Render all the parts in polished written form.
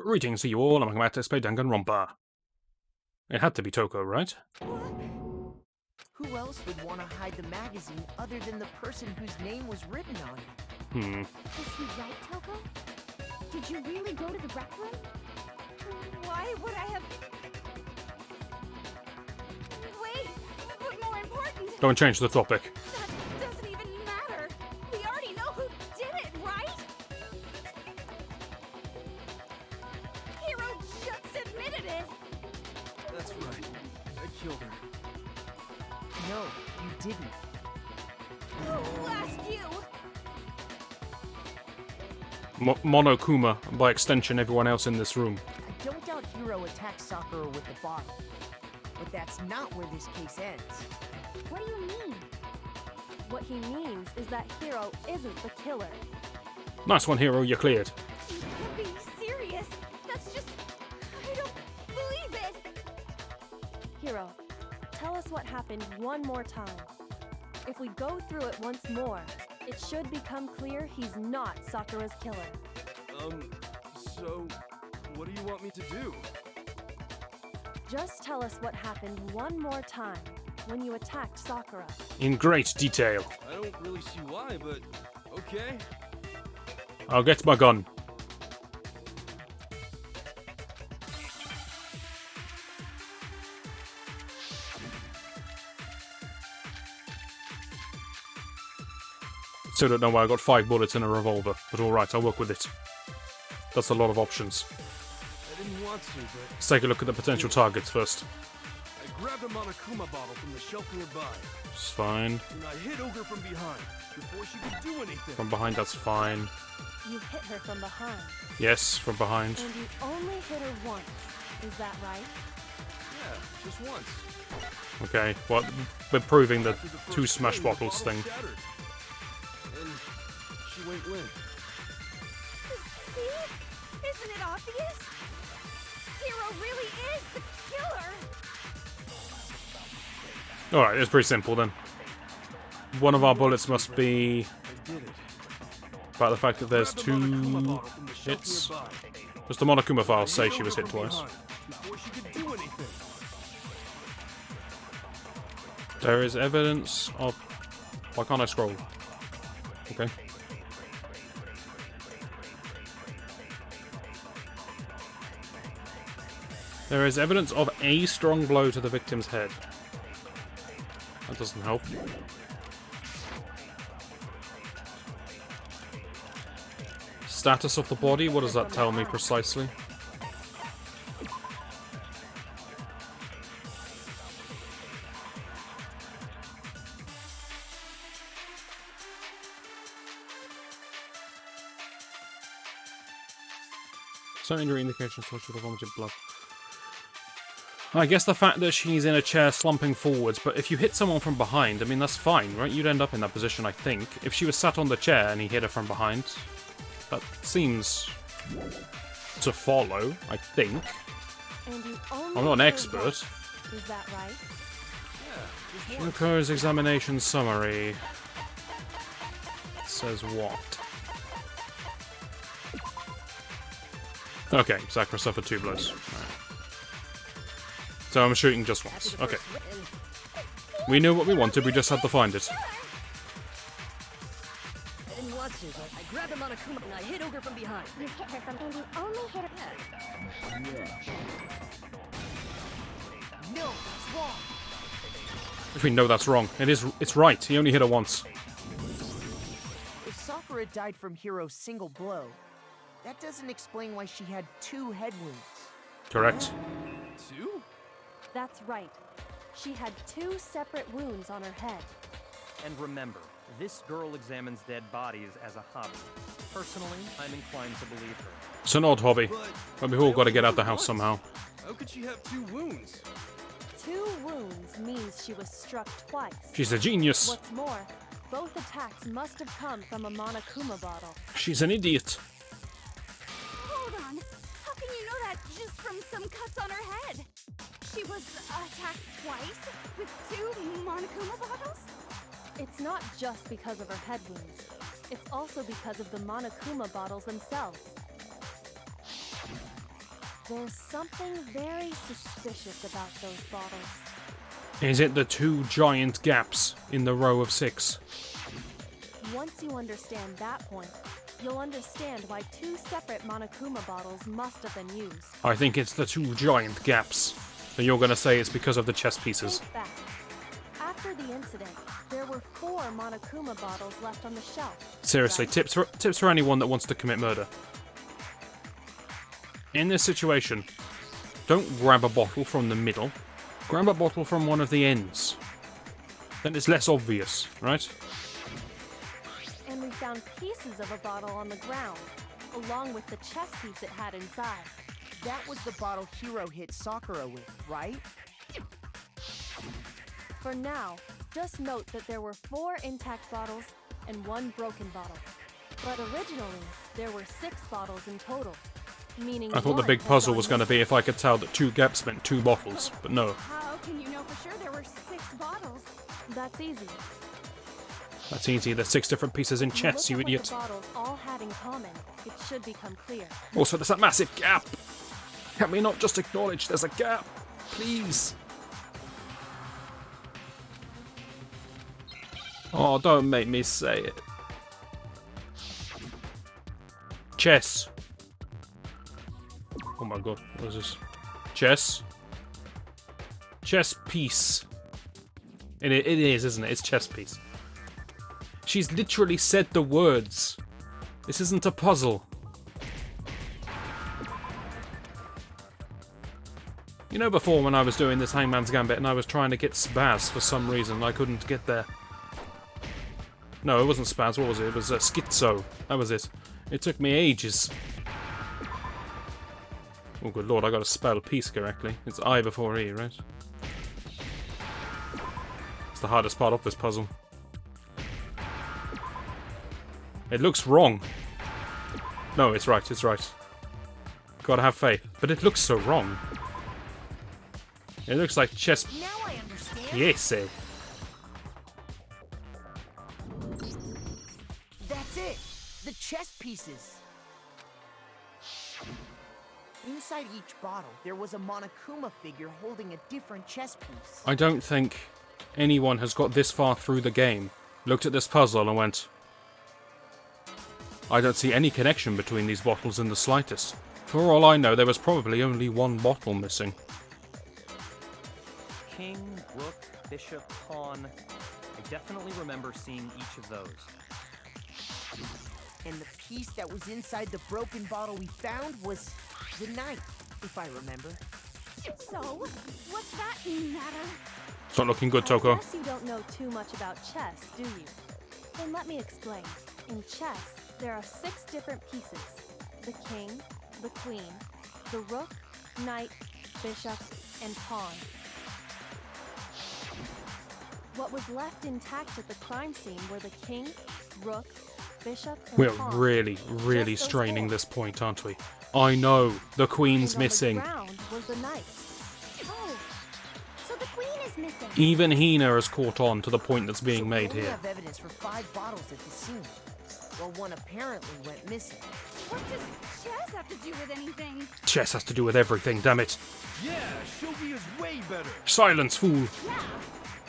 Greetings to you all, I'm about to play Danganronpa. It had to be Toko, right? Who else would want to hide the magazine other than the person whose name was written on it? Is he right, Toko? Did you really go to the rec room? Why would I have... Wait, but more important... Don't change the topic. That doesn't even matter. We already know who did it, right? Hiro just admitted it. That's right. I killed her. No, you didn't. Who asked you? Monokuma, and by extension everyone else in this room. I don't doubt Hiro attacked Sakura with the bottle. But that's not where this case ends. What do you mean? What he means is that Hiro isn't the killer. Nice one, Hero, you're cleared. You can't be serious. That's just... I don't believe it. Hiro, tell us what happened one more time. If we go through it once more, it should become clear he's not Sakura's killer. So... what do you want me to do? Just tell us what happened one more time when you attacked Sakura. In great detail. I don't really see why, but... okay. I'll get my gun. Still don't know why I got 5 bullets in a revolver, but alright, I'll work with it. That's a lot of options. I didn't want to, but... Let's take a look at the potential targets first. I grabbed a Monokuma bottle from the shelf nearby, It's fine. and I hit Ogre from behind, before she could do anything. From behind, that's fine. You hit her from behind, Yes, from behind. and you only hit her once. Is that right? Yeah, just once. Okay, well, we're proving the After the first 2 smash swing, the bottles bottle thing. shattered. And she went limp. See? Isn't it obvious? Hiro really is the killer. Alright, it's pretty simple then. One of our bullets must be I did it. about the fact that there's Grabbed the Monokuma 2 bottle from the shelf hits. nearby. Does the Monokuma file I say hit she was Ogre hit from twice? behind, before she could do anything. There is evidence of... Why can't I scroll? Okay. There is evidence of a strong blow to the victim's head. That doesn't help. Status of the body, what does that tell me precisely? Some injury indications social vomited blood. I guess the fact that she's in a chair slumping forwards, but if you hit someone from behind, I mean, that's fine, right? You'd end up in that position, I think. If she was sat on the chair and he hit her from behind, that seems to follow, I think. And you only I'm not an hit her expert. once. Is that right? Yeah, just once. Shinko's examination summary says what? Okay, Sakura suffered 2 blows. Alright. So I'm shooting just once. Okay. We knew what we wanted, we just had to find it. I didn't want to, but I grabbed him on a Monokuma and I hit Ogre from behind. You hit her from... And you only hit her... No, that's wrong. If we know that's wrong. It's right. He only hit her once. If Sakura died from Hiro's single blow, that doesn't explain why she had 2 head wounds. Correct. 2? That's right. She had 2 separate wounds on her head. And remember, this girl examines dead bodies as a hobby. Personally, I'm inclined to believe her. It's an odd hobby. But... But we've all got to get out the only house once. somehow. How could she have 2 wounds? 2 wounds means she was struck twice. She's a genius. What's more, both attacks must have come from a Monokuma bottle. She's an idiot. Hold on. How can you know that just from some cuts on her head? She was attacked twice with 2 Monokuma bottles? It's not just because of her head wounds. It's also because of the Monokuma bottles themselves. There's something very suspicious about those bottles. Is it the 2 giant gaps in the row of 6? Once you understand that point, you'll understand why 2 separate Monokuma bottles must have been used. I think it's the 2 giant gaps. And you're gonna say it's because of the chess pieces. Think back. After the incident, there were 4 Monokuma bottles left on the shelf. Seriously, right? tips for anyone that wants to commit murder. In this situation, don't grab a bottle from the middle. Grab a bottle from one of the ends. Then it's less obvious, right? And we found pieces of a bottle on the ground, along with the chess piece it had inside. That was the bottle Hiro hit Sakura with, right? For now, just note that there were 4 intact bottles and 1 broken bottle. But originally, there were 6 bottles in total, meaning I thought the one big had puzzle gone was going to be if I could tell that 2 gaps meant 2 bottles, but no. How can you know for sure there were 6 bottles? That's easy. That's easy, there's 6 different pieces in chess, you Look at idiot. what the bottles all had in common. It should become clear. Also, there's that massive gap! Can we not just acknowledge there's a gap? Please! Oh, don't make me say it. Chess. Oh my god, what is this? Chess? Chess piece. It is, isn't it? It's chess piece. She's literally said the words. This isn't a puzzle. You know, before when I was doing this Hangman's Gambit and I was trying to get Spaz for some reason, I couldn't get there. No, it wasn't Spaz, what was it? It was Schizo. That was it. It took me ages. Oh good lord, I gotta spell peace correctly. It's I before E, right? It's the hardest part of this puzzle. It looks wrong. No, it's right, it's right. Gotta have faith. But it looks so wrong. It looks like chess... Now I understand. Yes, eh? That's it. The chess pieces. Inside each bottle, there was a Monokuma figure holding a different chess piece. I don't think anyone has got this far through the game, looked at this puzzle and went, I don't see any connection between these bottles in the slightest. For all I know, there was probably only 1 bottle missing. King, rook, bishop, pawn. I definitely remember seeing each of those. And the piece that was inside the broken bottle we found was the knight, if I remember. So, what's that matter? It's not looking good, I Toko. guess you don't know too much about chess, do you? Then let me explain. In chess, there are 6 different pieces. The king, the queen, the rook, knight, bishop, and pawn. What was left intact at the crime scene were the king, rook, bishop, and We're pawn. really Just those straining 4. this point, aren't we? I know, the queen's And on missing. the ground was the knight. Oh, so the queen is missing. Even Hina has caught on to the point that's being So made we only here. have evidence for 5 bottles at the scene. Well, one apparently went missing. What does chess have to do with anything? Chess has to do with everything, damn it. Yeah, shogi is way better. Silence, fool. Yeah.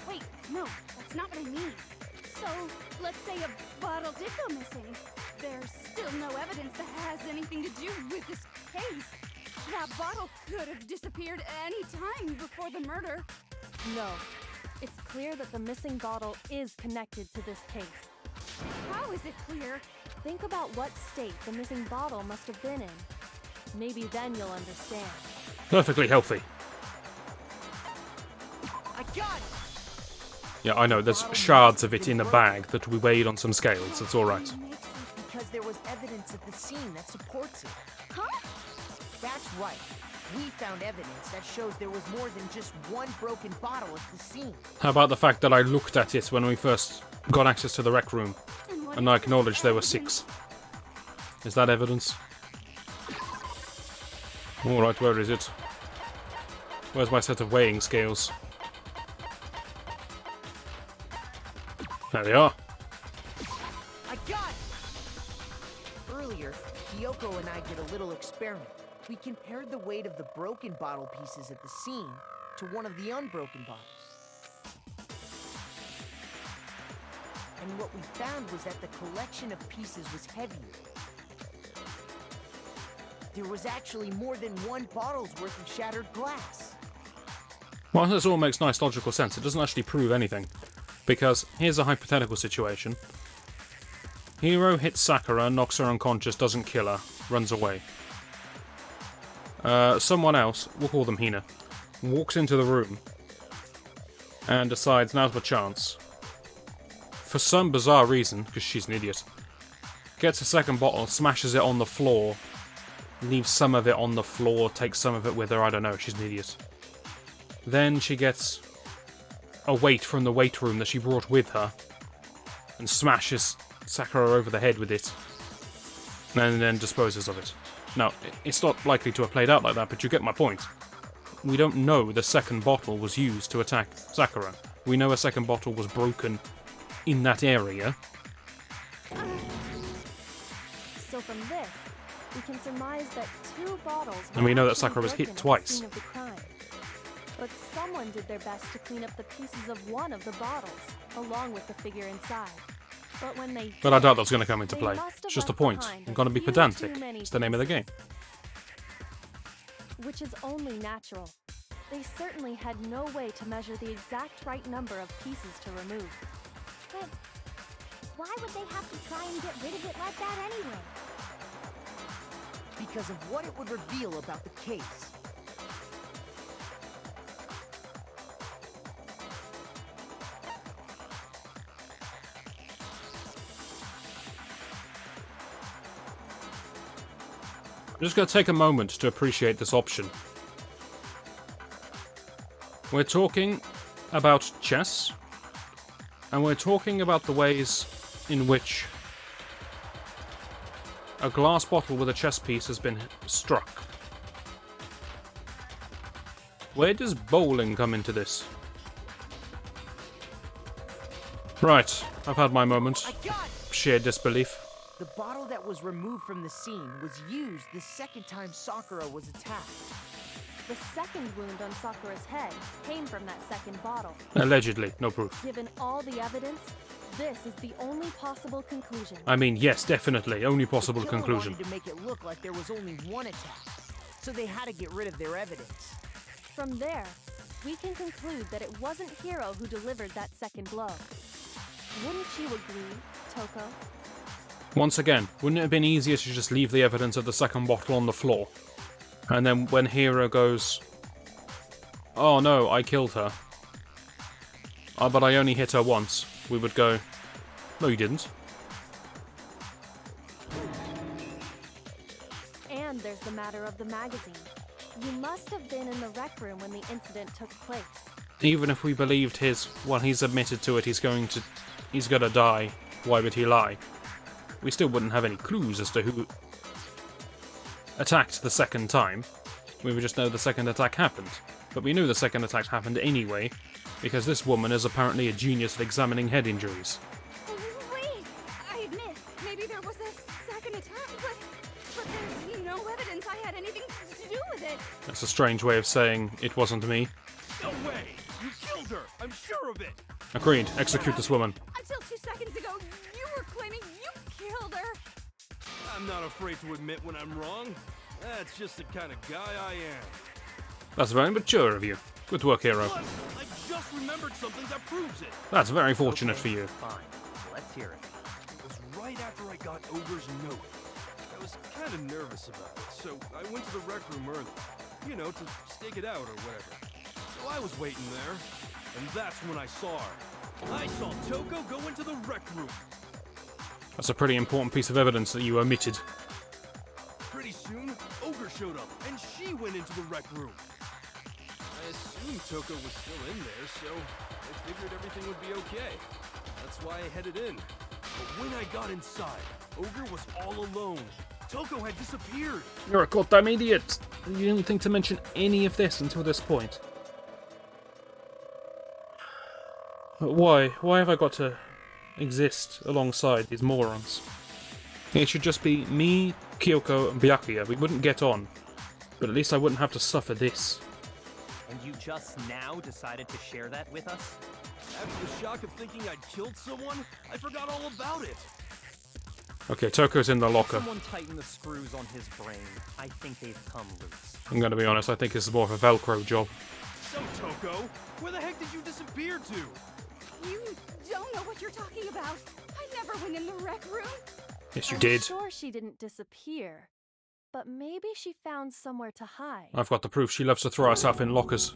Wait, no, that's not what I mean. So, let's say a bottle did go missing. There's still no evidence that has anything to do with this case. That bottle could have disappeared any time before the murder. No. It's clear that the missing bottle is connected to this case. How is it clear? Think about what state the missing bottle must have been in. Maybe then you'll understand. Perfectly healthy. I got it! Yeah, I know, there's shards of it in a bag that we weighed on some scales, it's alright. Because there was evidence at the scene that supports it. Huh? That's right. We found evidence that shows there was more than just 1 broken bottle at the scene. How about the fact that I looked at it when we first got access to the rec room, what and I is this acknowledged there were evidence? 6? Is that evidence? Alright, where is it? Where's my set of weighing scales? There they are. I got it! Earlier, Kyoko and I did a little experiment. We compared the weight of the broken bottle pieces at the scene to one of the unbroken bottles. And what we found was that the collection of pieces was heavier. There was actually more than one bottle's worth of shattered glass. Well, this all makes nice logical sense. It doesn't actually prove anything. Because here's a hypothetical situation. Hiro hits Sakura, knocks her unconscious, doesn't kill her, runs away. Someone else, we'll call them Hina, walks into the room and decides now's my chance. For some bizarre reason, because she's an idiot, gets a second bottle, smashes it on the floor, leaves some of it on the floor, takes some of it with her, I don't know, she's an idiot. Then she gets a weight from the weight room that she brought with her and smashes Sakura over the head with it and then disposes of it. Now, it's not likely to have played out like that, but you get my point. We don't know the second bottle was used to attack Sakura. We know a second bottle was broken in that area. So from this, we can surmise that 2 bottles were And we know that actually Sakura was hit broken at the twice. scene of the crime. But someone did their best to clean up the pieces of one of the bottles, along with the figure inside. But when they But I did, doubt that's going to come into they play. must have It's just a left point. behind I'm going to be a few pedantic. too many It's the name of the game. which is only natural. They certainly had no way to measure the exact right number of pieces to remove. But why would they have to try and get rid of it like that anyway? Because of what it would reveal about the case. I'm just going to take a moment to appreciate this option. We're talking about chess, and we're talking about the ways in which a glass bottle with a chess piece has been struck. Where does bowling come into this? Right, I've had my moment. I got it! Sheer disbelief. The bottle that was removed from the scene was used the second time Sakura was attacked. The second wound on Sakura's head came from that second bottle. Allegedly, no proof. Given all the evidence, this is the only possible conclusion. I mean, yes, definitely, only possible The killer conclusion. wanted to make it look like there was only one attack, so they had to get rid of their evidence. From there, we can conclude that it wasn't Hiro who delivered that second blow. Wouldn't you agree, Toko? Once again, wouldn't it have been easier to just leave the evidence of the second bottle on the floor? And then when Hiro goes, "Oh no, I killed her. Oh, but I only hit her once," we would go, "No, you didn't." And there's the matter of the magazine. You must have been in the rec room when the incident took place. Even if we believed he's admitted to it, he's gonna die, why would he lie? We still wouldn't have any clues as to who attacked the second time. We would just know the second attack happened. But we knew the second attack happened anyway, because this woman is apparently a genius at examining head injuries. Wait! I admit, maybe there was a second attack, but there's no evidence I had anything to do with it. That's a strange way of saying it wasn't me. No way! You killed her! I'm sure of it! Agreed, execute this woman. Until 2 seconds ago, you were claiming you killed her. I'm not afraid to admit when I'm wrong. That's just the kind of guy I am. That's very mature of you. Good work, Hiro. But I just remembered something that proves it. That's very fortunate for you. Fine. Let's hear it. It was right after I got Ogre's note. I was kind of nervous about it, so I went to the rec room early. You know, to stake it out or whatever. So I was waiting there, and that's when I saw her. I saw Toko go into the rec room. That's a pretty important piece of evidence that you omitted. Pretty soon, Ogre showed up, and she went into the rec room. I assumed Toko was still in there, so I figured everything would be okay. That's why I headed in. But when I got inside, Ogre was all alone. Toko had disappeared. You're a goddamn idiot! You didn't think to mention any of this until this point. But why? Why have I got to exist alongside these morons? It should just be me, Kyoko, and Byakuya. We wouldn't get on. But at least I wouldn't have to suffer this. And you just now decided to share that with us? After the shock of thinking I'd killed someone, I forgot all about it. Okay, Toko's in the locker. Someone tighten the screws on his brain. I think they've come loose. I'm gonna be honest, I think this is more of a Velcro job. So, Toko, where the heck did you disappear to? You don't know what you're talking about. I never went in the rec room. Yes, you I'm did. sure she didn't disappear, but maybe she found somewhere to hide. I've got the proof. She loves to throw herself in lockers.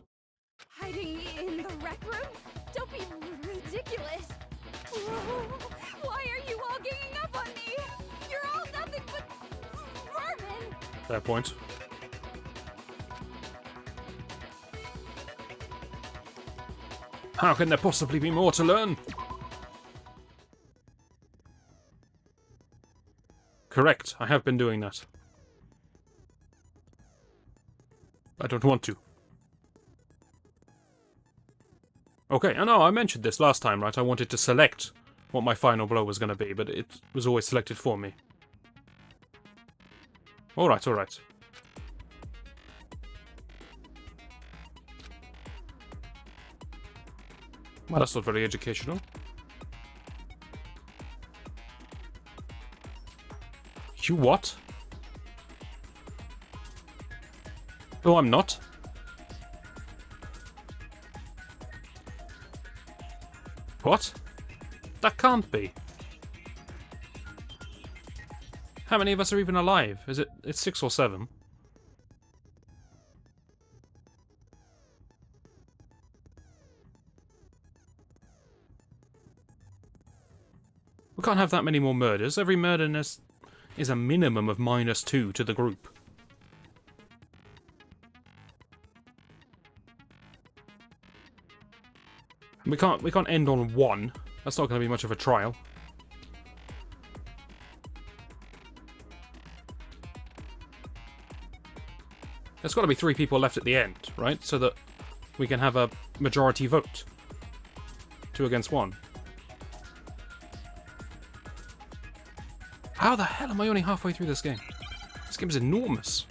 Hiding in the rec room? Don't be ridiculous. Why are you all ganging up on me? You're all nothing but vermin. Fair point. How can there possibly be more to learn? Correct, I have been doing that. I don't want to. Okay, I know I mentioned this last time, right? I wanted to select what my final blow was going to be, but it was always selected for me. Alright, alright. Well, that's not very educational. You what? Oh, I'm not. What? That can't be. How many of us are even alive? It's 6 or 7? We can't have that many more murders. Every murder is a minimum of -2 to the group. We can't end on 1. That's not going to be much of a trial. There's got to be 3 people left at the end, right? So that we can have a majority vote. 2 against 1. How the hell am I only halfway through this game? This game is enormous.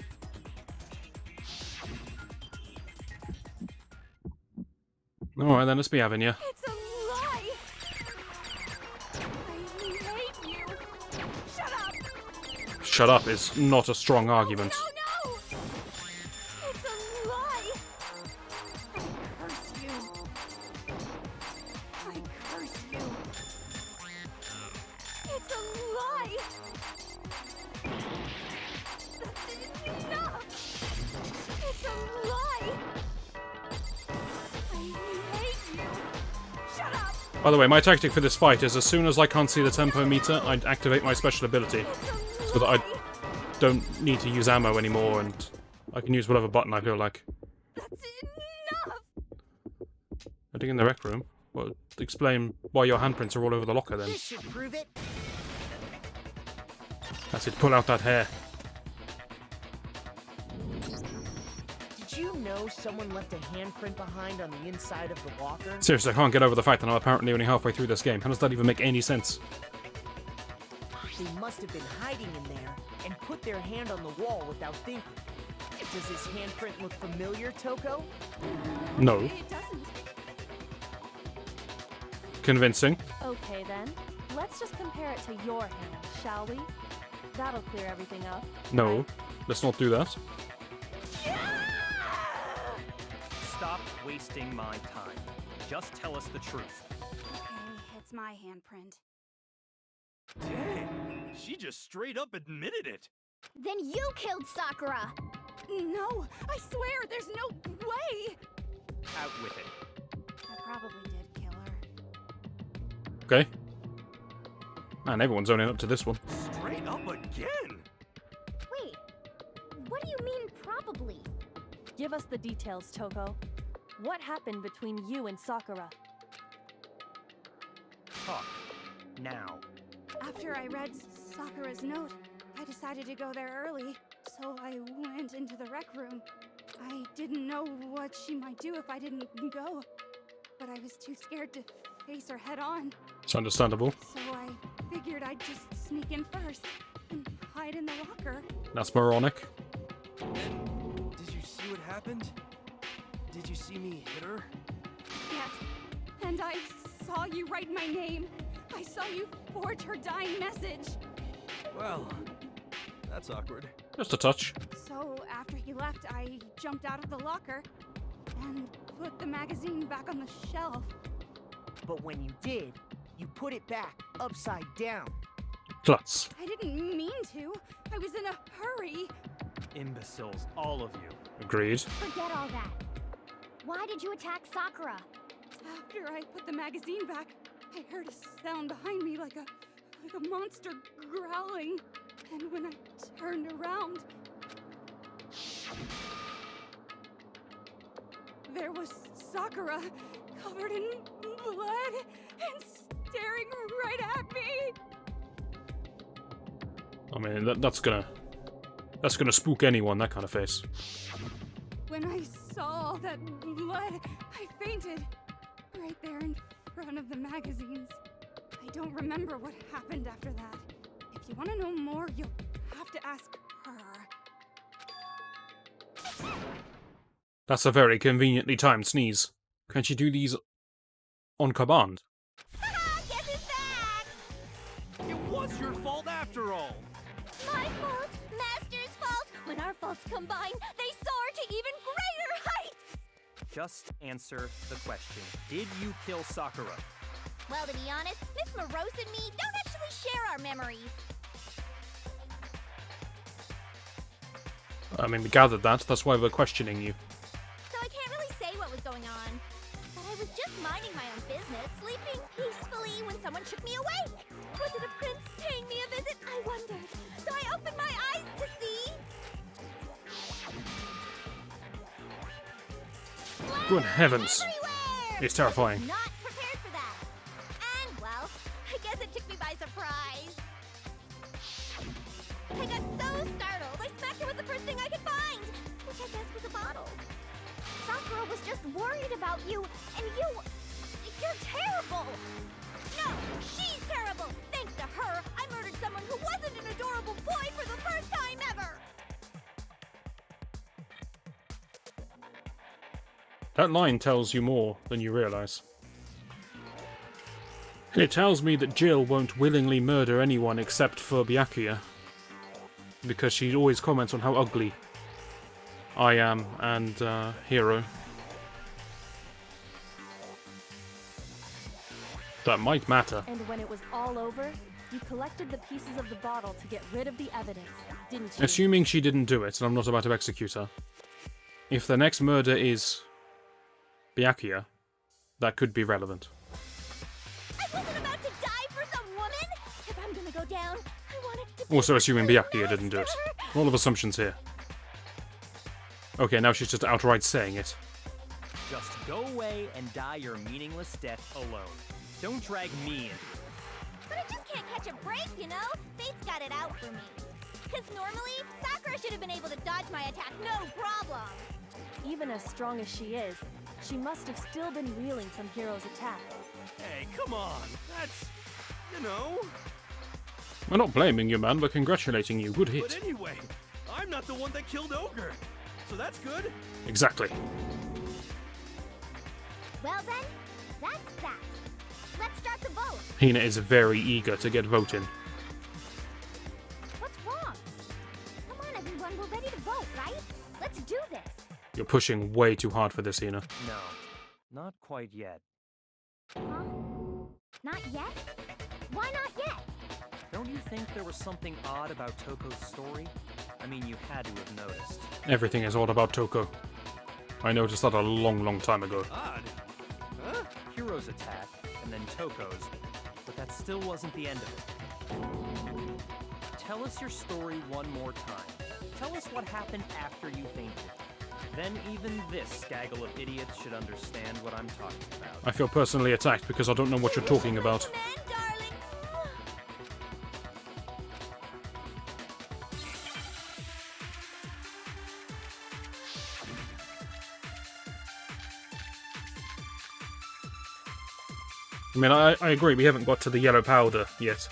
Alright then, let's be having you. It's a lie. I hate you. Shut up. Shut up is not a strong argument. No, no. It's a lie. I curse you. I curse you. It's a lie. That's enough. It's a lie. I hate you. Shut up. By the way, my tactic for this fight is as soon as I can't see the tempo meter, I activate my special ability. So that I don't need to use ammo anymore and I can use whatever button I feel like. That's enough. Heading in the rec room? Well, explain why your handprints are all over the locker then. This should prove it. That's it, pull out that hair. Did you know someone left a handprint behind on the inside of the locker? Seriously, I can't get over the fact that I'm apparently only halfway through this game. How does that even make any sense? They must have been hiding in there and put their hand on the wall without thinking. Does this handprint look familiar, Toko? No. It doesn't. Convincing. Okay then, let's just compare it to your hand, shall we? That'll clear everything up. No. right? Let's not do that. Stop wasting my time. Just tell us the truth. Okay, it's my handprint. Dang, she just straight up admitted it. Then you killed Sakura! No, I swear, there's no way! Out with it. I probably did kill her. Okay. Man, everyone's owning up to this one. Straight up again. Wait, what do you mean probably? Give us the details, Toko. What happened between you and Sakura? Talk. Now. After I read Sakura's note, I decided to go there early, so I went into the rec room. I didn't know what she might do if I didn't go, but I was too scared to face her head on. It's understandable. So I figured I'd just sneak in first and hide in the locker. That's moronic. happened? Did you see me hit her? Yes. And I saw you write my name. I saw you forge her dying message. Well, that's awkward. Just a touch. So after he left, I jumped out of the locker and put the magazine back on the shelf. But when you did, you put it back upside down. Klutz. I didn't mean to. I was in a hurry. Imbeciles, all of you. Agreed. Forget all that. Why did you attack Sakura? After I put the magazine back, I heard a sound behind me like a monster growling. And when I turned around, there was Sakura, covered in blood and staring right at me. I mean, that's gonna spook anyone, that kind of face. When I saw all that blood, I fainted right there in front of the magazines. I don't remember what happened after that. If you want to know more, you'll have to ask her. That's a very conveniently timed sneeze. Can't you do these on command? Guess who's back? It was your fault after all! My fault, Master's fault. When our faults combine, they soar to even greater heights. Just answer the question. Did you kill Sakura? Well, to be honest, Miss Morose and me don't actually share our memories. I mean, we gathered that. That's why we're questioning you. So I can't really say what was going on. But I was just minding my own business, sleeping peacefully when someone shook me awake. Was it a prince paying me a visit? I wondered. So I opened my eyes to see... Good heavens. Everywhere! It's terrifying. I was not prepared for that. And, well, I guess it took me by surprise. I got so startled, I smacked her with the first thing I could find, which I guess was a bottle. Sakura was just worried about you, and you're terrible. No, she's terrible. Thanks to her, I murdered someone who wasn't an adorable boy for the first time ever. That line tells you more than you realize. It tells me that Jill won't willingly murder anyone except for Byakuya, because she always comments on how ugly I am and Hero. That might matter. And when it was all over, you collected the pieces of the bottle to get rid of the evidence, didn't you? Assuming she didn't do it, and I'm not about to execute her. If the next murder is Byakuya, that could be relevant. I wasn't about to die for some woman. If I'm gonna go down, I want it to be Also assuming really Byakuya didn't do it. master. A lot of assumptions here. Okay, now she's just outright saying it. Just go away and die your meaningless death alone. Don't drag me into it. But I just can't catch a break, you know? Fate's got it out for me. Because normally, Sakura should have been able to dodge my attack, no problem. Even as strong as she is, she must have still been reeling from Hero's attack. Hey, come on! That's... you know... We're not blaming you, man. We're congratulating you. Good But hit. anyway, I'm not the one that killed Ogre. So that's good. Exactly. Well then, that's that. Let's start the vote. Hina is very eager to get voting. What's wrong? Come on, everyone, we're ready to vote, right? Let's do this. You're pushing way too hard for this, Hina. No, not quite yet. Huh? Not yet? Why not yet? Don't you think there was something odd about Toko's story? I mean, you had to have noticed. Everything is all about Toko. I noticed that a long, long time ago. Odd. Huh? Hero's attack, and then Toko's, but that still wasn't the end of it. Tell us your story one more time. Tell us what happened after you fainted. Then even this gaggle of idiots should understand what I'm talking about. I feel personally attacked because I don't know what you're talking about. Man, darling. I mean, I agree, we haven't got to the yellow powder yet.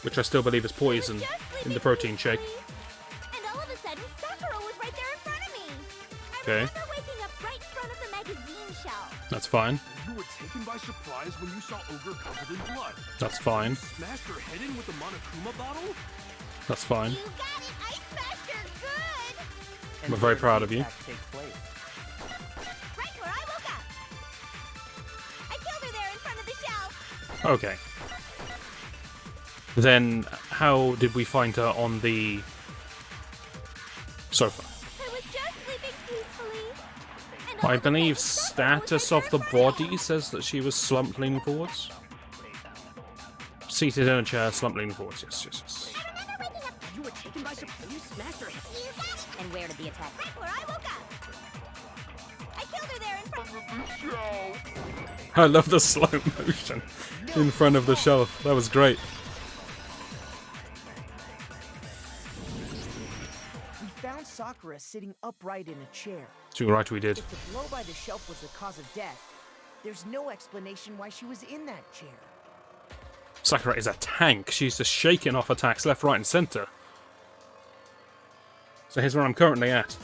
Which I still believe is poison Just in the sleeping protein shake. peacefully, and all of a sudden, Sakura was right there in front of Okay, They're waking up right in front of the magazine shelf. that's fine. You were taken by surprise when you saw Ogre covered in blood. That's fine. Smashed her head in with the Monokuma bottle? That's fine. You got it! I smashed her good! And We're very where did proud the of you. attack take place? Right where I woke up! I killed her there in front of the shelf! Okay. Then, how did we find her on the sofa? I was just sleeping peacefully. And I all of a believe sudden, Sakura was status right of the there in front body says that she was slumped leaning forwards. Seated in a chair, slumped leaning forwards. Yes, yes, yes. I remember waking up. You were taken by surprise. You smashed her head. You got it! And where did the attack? Right where I woke up! I killed her there in front of the shelf! I love the slow motion in front of the shelf. That was great. We found Sakura sitting upright in a chair. Too right we did. If the blow by the shelf was the cause of death, there's no explanation why she was in that chair. Sakura is a tank. She's just shaking off attacks left, right, and center. So here's where I'm currently at.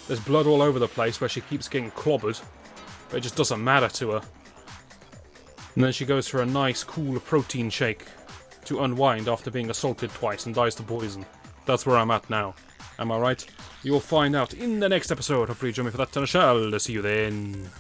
There's blood all over the place where she keeps getting clobbered, but it just doesn't matter to her. And then she goes for a nice, cool protein shake to unwind after being assaulted twice and dies to poison. That's where I'm at now. Am I right? You'll find out in the next episode. Hopefully you join me for that, and I shall see you then.